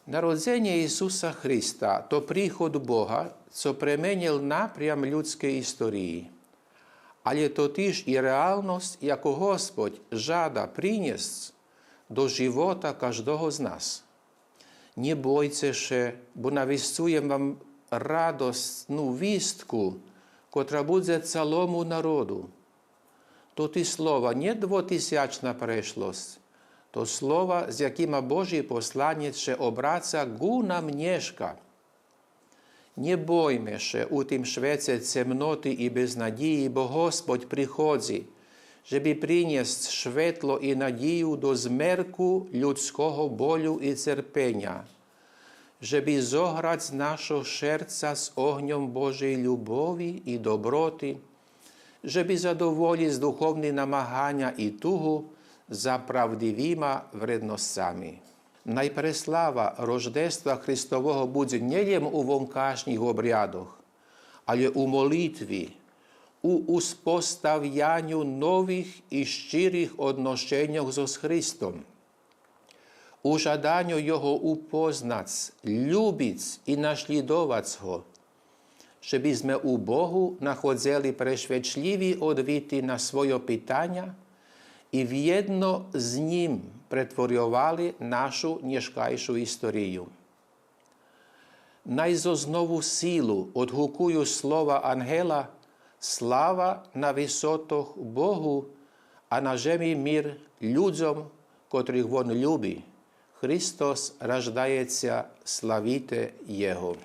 Narodzenie Ісуса Христа – to príchod Boha, co premenil напрям людської історії. Але to тож і реальність, яку Господь жада принести до života кожного з нас. Не бойте ще, бо навіщуємо вам радосну вістку, котра буде цілому народу. То ті слова не 2000 перейшлость, to słowa, z jakimi Boży posłaniec się obraca ku nam mieszka. Nie bojmy się u tym świecie ciemnoty i beznadzieji, bo Gospodź przychodzi, żeby przynieść światło i nadzieję do zmerku ludzkiego bólu i cierpienia, żeby zograć nasze serca z ogniem Bożej lubowi i dobroty, żeby zadowolić duchowne namagania i tugu za prawdziwymi wrednościami. Najpreslawa Rożdestwa Chrystowego będzie nie tylko u wąkaśnych obrядах, ale u modlitwie, u uspostawianiu nowych i szczerych odnoszeniach z Chrystusem, u żadaniu Jego upoznać, lubić i naśladować Go, żebyśmy u Bogu nachodzili prześwietliwe odpowiedzi na swoje pytania i w jedno z Nim pretворювали нашу ніжкайшу історію. Найзо знову силу odгукую слова ангела «Слава на висотах Богу, а на землі мир людям, котрих Він любить. Христос рождається, славіте Його».